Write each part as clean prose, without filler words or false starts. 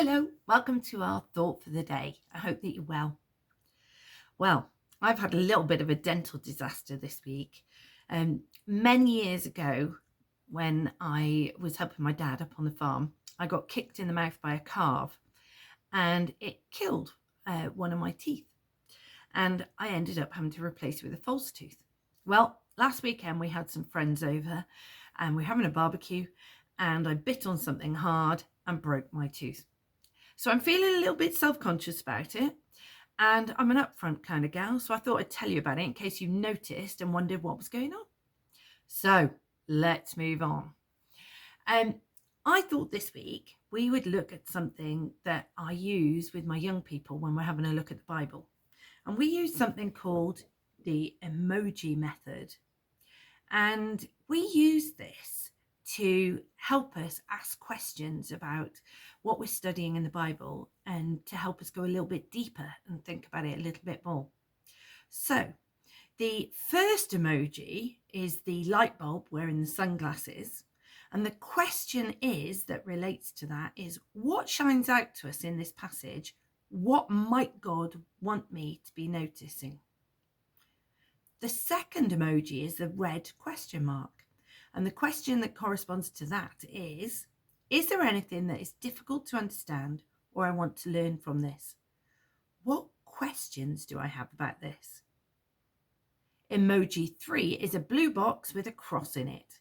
Hello, welcome to our thought for the day. I hope that you're well. Well, I've had a little bit of a dental disaster this week. Many years ago, when I was helping my dad up on the farm, I got kicked in the mouth by a calf and it killed one of my teeth. And I ended up having to replace it with a false tooth. Well, last weekend we had some friends over and we're having a barbecue and I bit on something hard and broke my tooth. So I'm feeling a little bit self-conscious about it, and I'm an upfront kind of gal, so I thought I'd tell you about it in case you noticed and wondered what was going on. So let's move on. I thought this week we would look at something that I use with my young people when we're having a look at the Bible. And we use something called the emoji method. And we use this to help us ask questions about what we're studying in the Bible and to help us go a little bit deeper and think about it a little bit more. So the first emoji is the light bulb wearing the sunglasses. And the question that relates to that is, what shines out to us in this passage? What might God want me to be noticing? The second emoji is the red question mark. And the question that corresponds to that is there anything that is difficult to understand or I want to learn from this? What questions do I have about this? Emoji 3 is a blue box with a cross in it.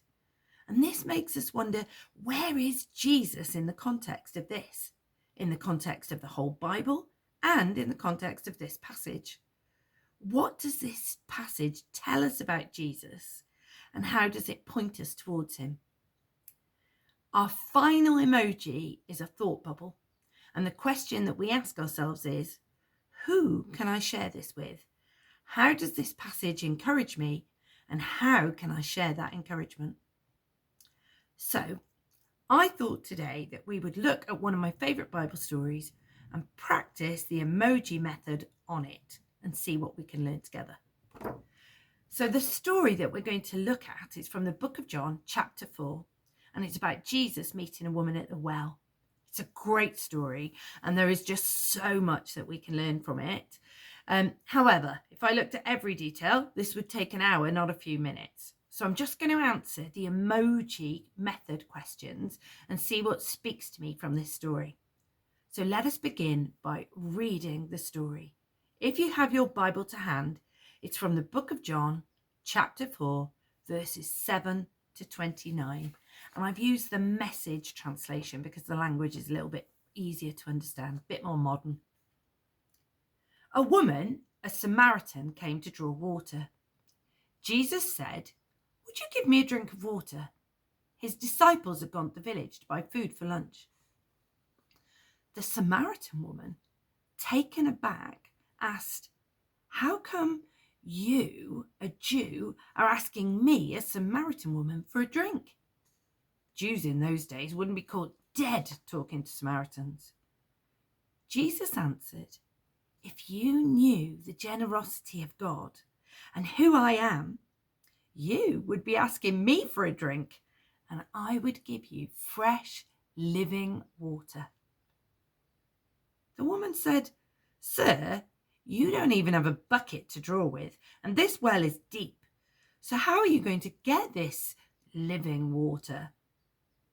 And this makes us wonder, where is Jesus in the context of this? In the context of the whole Bible and in the context of this passage? What does this passage tell us about Jesus? And how does it point us towards him? Our final emoji is a thought bubble. And the question that we ask ourselves is, who can I share this with? How does this passage encourage me? And how can I share that encouragement? So I thought today that we would look at one of my favourite Bible stories and practice the emoji method on it and see what we can learn together. So the story that we're going to look at is from the book of John, chapter 4, and it's about Jesus meeting a woman at the well. It's a great story, and there is just so much that we can learn from it. However, if I looked at every detail, this would take an hour, not a few minutes. So I'm just going to answer the emoji method questions and see what speaks to me from this story. So let us begin by reading the story. If you have your Bible to hand, it's from the book of John, chapter 4, verses 7 to 29. And I've used the Message translation because the language is a little bit easier to understand, a bit more modern. A woman, a Samaritan, came to draw water. Jesus said, "Would you give me a drink of water?" His disciples had gone to the village to buy food for lunch. The Samaritan woman, taken aback, asked, "How come you, a Jew, are asking me, a Samaritan woman, for a drink?" Jews in those days wouldn't be caught dead talking to Samaritans. Jesus answered, "If you knew the generosity of God and who I am, you would be asking me for a drink, and I would give you fresh, living water." The woman said, "Sir, you don't even have a bucket to draw with, and this well is deep. So how are you going to get this living water?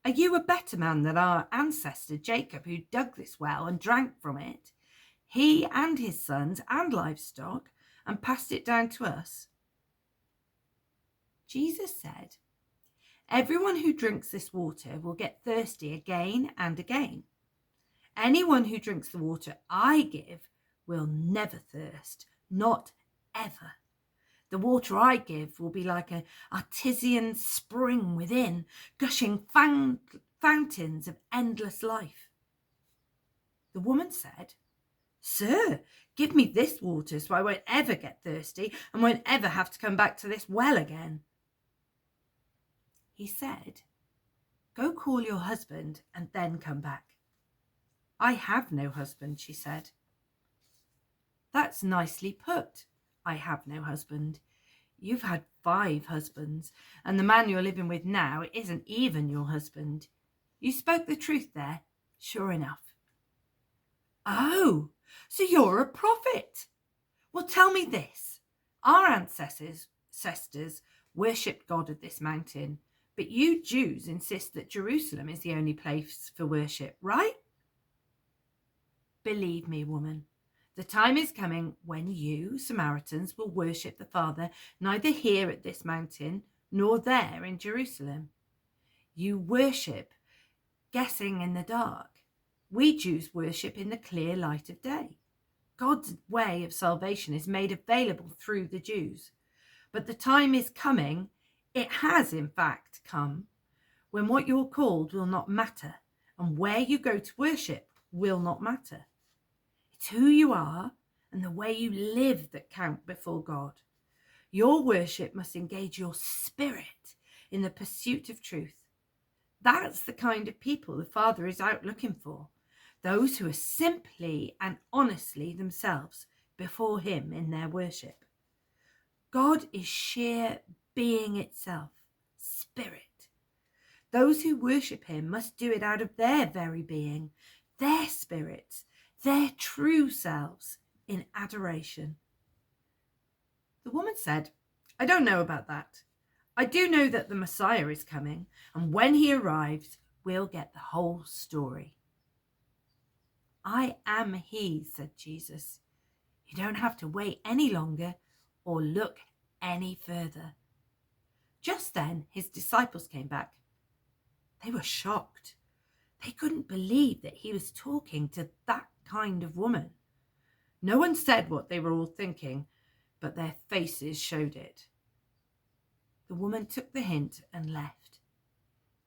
Are you a better man than our ancestor Jacob, who dug this well and drank from it, he and his sons and livestock, and passed it down to us?" Jesus said, "Everyone who drinks this water will get thirsty again and again. Anyone who drinks the water I give will never thirst, not ever. The water I give will be like an artesian spring within, gushing fountains of endless life." The woman said, "Sir, give me this water so I won't ever get thirsty and won't ever have to come back to this well again." He said, "Go call your husband and then come back." "I have no husband," she said. "That's nicely put. I have no husband. You've had 5 husbands, and the man you're living with now isn't even your husband. You spoke the truth there, sure enough." Oh, so you're a prophet. Well, tell me this. Our ancestors worshipped God at this mountain, but you Jews insist that Jerusalem is the only place for worship, right? Believe me, woman, the time is coming when you, Samaritans, will worship the Father neither here at this mountain nor there in Jerusalem. You worship guessing in the dark. We Jews worship in the clear light of day. God's way of salvation is made available through the Jews. But the time is coming, it has in fact come, when what you're called will not matter and where you go to worship will not matter. It's who you are and the way you live that count before God. Your worship must engage your spirit in the pursuit of truth. That's the kind of people the Father is out looking for. Those who are simply and honestly themselves before him in their worship. God is sheer being itself, spirit. Those who worship him must do it out of their very being, their spirits, their true selves in adoration. The woman said, I don't know about that. I do know that the Messiah is coming, and when he arrives, we'll get the whole story. I am he, said Jesus. You don't have to wait any longer or look any further. Just then, his disciples came back. They were shocked. They couldn't believe that he was talking to that kind of woman. No one said what they were all thinking, but their faces showed it. The woman took the hint and left.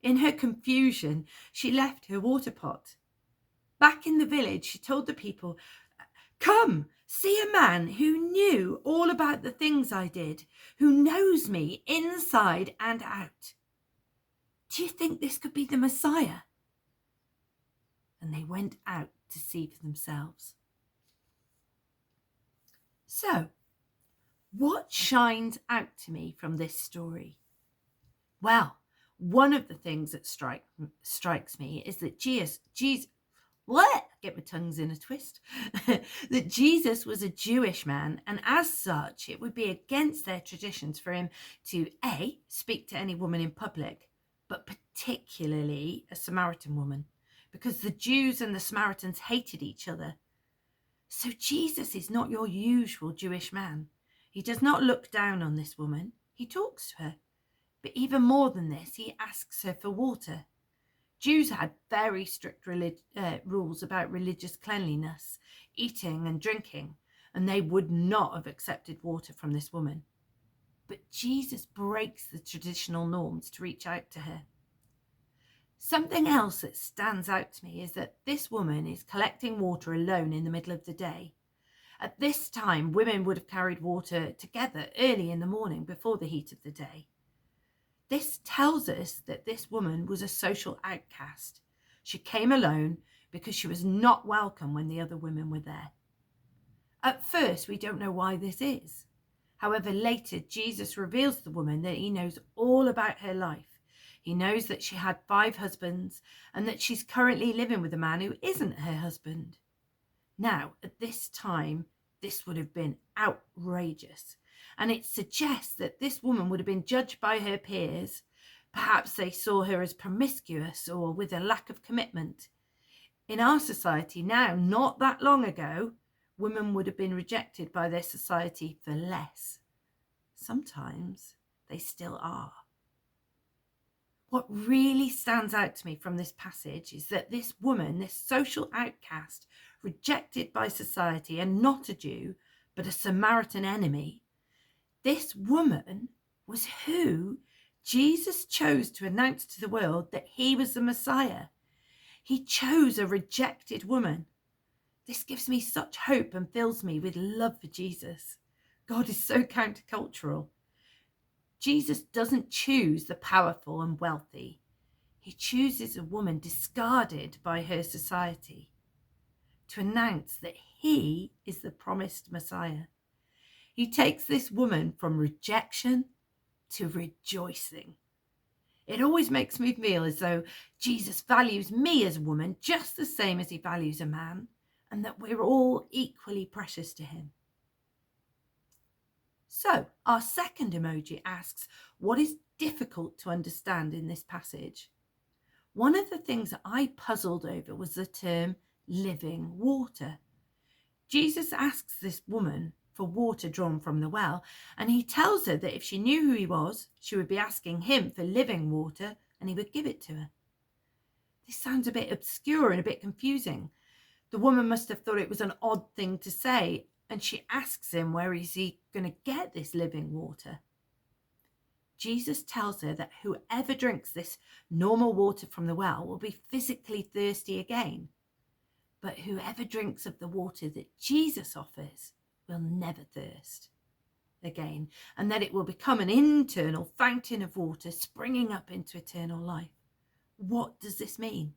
In her confusion, she left her water pot. Back in the village, she told the people, Come, see a man who knew all about the things I did, who knows me inside and out. Do you think this could be the Messiah? And they went out to see for themselves. So, what shines out to me from this story? Well, one of the things that strikes me is that get my tongues in a twist, that Jesus was a Jewish man, and as such, it would be against their traditions for him to A, speak to any woman in public, but particularly a Samaritan woman, because the Jews and the Samaritans hated each other. So Jesus is not your usual Jewish man. He does not look down on this woman. He talks to her. But even more than this, he asks her for water. Jews had very strict rules about religious cleanliness, eating and drinking, and they would not have accepted water from this woman. But Jesus breaks the traditional norms to reach out to her. Something else that stands out to me is that this woman is collecting water alone in the middle of the day. At this time, women would have carried water together early in the morning before the heat of the day. This tells us that this woman was a social outcast. She came alone because she was not welcome when the other women were there. At first, we don't know why this is. However, later, Jesus reveals to the woman that he knows all about her life. He knows that she had 5 husbands and that she's currently living with a man who isn't her husband. Now, at this time, this would have been outrageous. And it suggests that this woman would have been judged by her peers. Perhaps they saw her as promiscuous or with a lack of commitment. In our society now, not that long ago, women would have been rejected by their society for less. Sometimes they still are. What really stands out to me from this passage is that this woman, this social outcast, rejected by society and not a Jew, but a Samaritan enemy, this woman was who Jesus chose to announce to the world that he was the Messiah. He chose a rejected woman. This gives me such hope and fills me with love for Jesus. God is so countercultural. Jesus doesn't choose the powerful and wealthy. He chooses a woman discarded by her society to announce that he is the promised Messiah. He takes this woman from rejection to rejoicing. It always makes me feel as though Jesus values me as a woman just the same as he values a man, and that we're all equally precious to him. So our second emoji asks, what is difficult to understand in this passage? One of the things that I puzzled over was the term living water. Jesus asks this woman for water drawn from the well, and he tells her that if she knew who he was, she would be asking him for living water and he would give it to her. This sounds a bit obscure and a bit confusing. The woman must have thought it was an odd thing to say, and she asks him where is he going to get this living water. Jesus tells her that whoever drinks this normal water from the well will be physically thirsty again. But whoever drinks of the water that Jesus offers will never thirst again, and that it will become an internal fountain of water springing up into eternal life. What does this mean?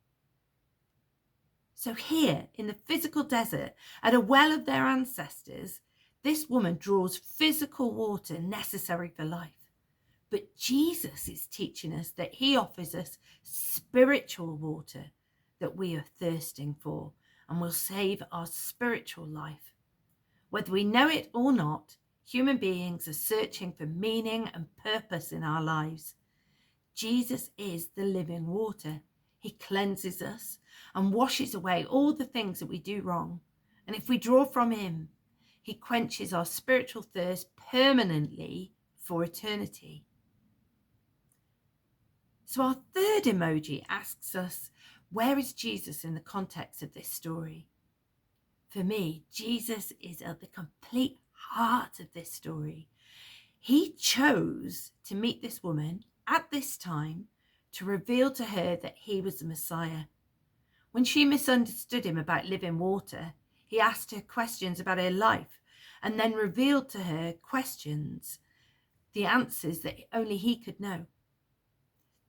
So here in the physical desert, at a well of their ancestors, this woman draws physical water necessary for life. But Jesus is teaching us that he offers us spiritual water that we are thirsting for and will save our spiritual life. Whether we know it or not, human beings are searching for meaning and purpose in our lives. Jesus is the living water. He cleanses us and washes away all the things that we do wrong. And if we draw from him, he quenches our spiritual thirst permanently for eternity. So our third emoji asks us, where is Jesus in the context of this story? For me, Jesus is at the complete heart of this story. He chose to meet this woman at this time to reveal to her that he was the Messiah. When she misunderstood him about living water, he asked her questions about her life and then revealed to her questions, the answers that only he could know.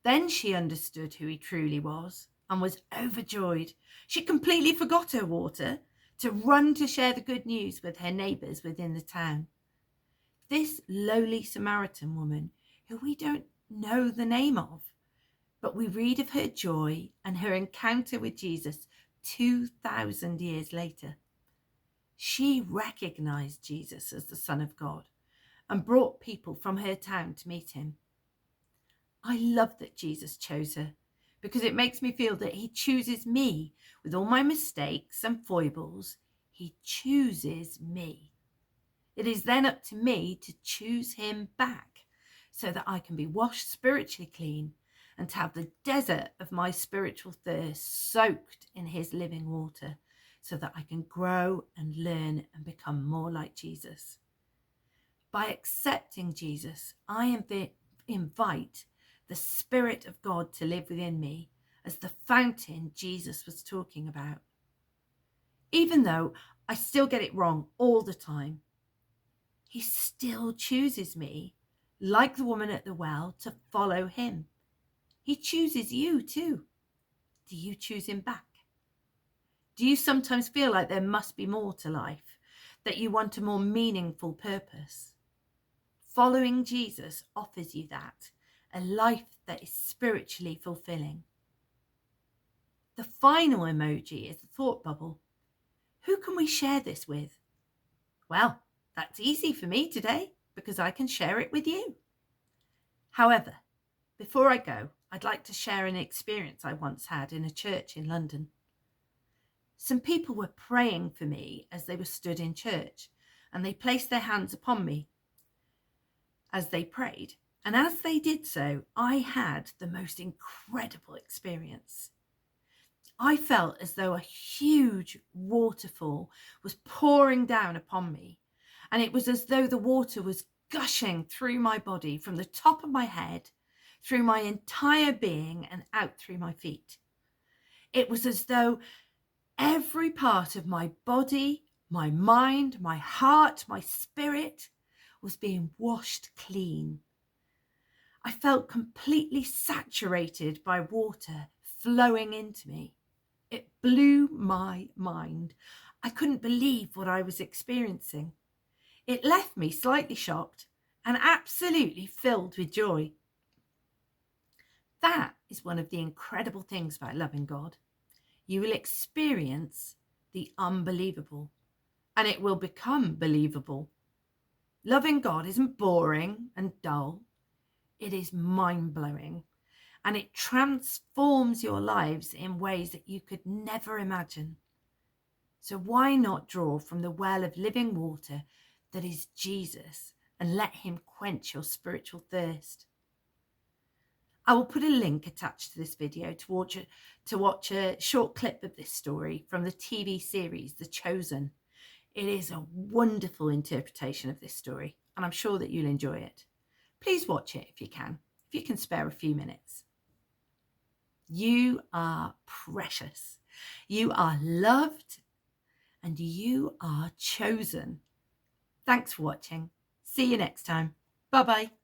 Then she understood who he truly was and was overjoyed. She completely forgot her water to run to share the good news with her neighbours within the town. This lowly Samaritan woman, who we don't know the name of, but we read of her joy and her encounter with Jesus 2,000 years later. She recognized Jesus as the Son of God and brought people from her town to meet him. I love that Jesus chose her because it makes me feel that he chooses me with all my mistakes and foibles. He chooses me. It is then up to me to choose him back so that I can be washed spiritually clean and to have the desert of my spiritual thirst soaked in his living water so that I can grow and learn and become more like Jesus. By accepting Jesus, I invite the Spirit of God to live within me as the fountain Jesus was talking about. Even though I still get it wrong all the time, he still chooses me, like the woman at the well, to follow him. He chooses you too. Do you choose him back? Do you sometimes feel like there must be more to life, that you want a more meaningful purpose? Following Jesus offers you that, a life that is spiritually fulfilling. The final emoji is the thought bubble. Who can we share this with? Well, that's easy for me today because I can share it with you. However, before I go, I'd like to share an experience I once had in a church in London. Some people were praying for me as they were stood in church, and they placed their hands upon me as they prayed. And as they did so, I had the most incredible experience. I felt as though a huge waterfall was pouring down upon me, and it was as though the water was gushing through my body from the top of my head, through my entire being, and out through my feet. It was as though every part of my body, my mind, my heart, my spirit was being washed clean. I felt completely saturated by water flowing into me. It blew my mind. I couldn't believe what I was experiencing. It left me slightly shocked and absolutely filled with joy. That is one of the incredible things about loving God. You will experience the unbelievable, and it will become believable. Loving God isn't boring and dull. It is mind-blowing, and it transforms your lives in ways that you could never imagine. So why not draw from the well of living water that is Jesus and let him quench your spiritual thirst? I will put a link attached to this video to watch a short clip of this story from the TV series The Chosen. It is a wonderful interpretation of this story, and I'm sure that you'll enjoy it. Please watch it if you can spare a few minutes. You are precious. You are loved, and you are chosen. Thanks for watching. See you next time. Bye-bye.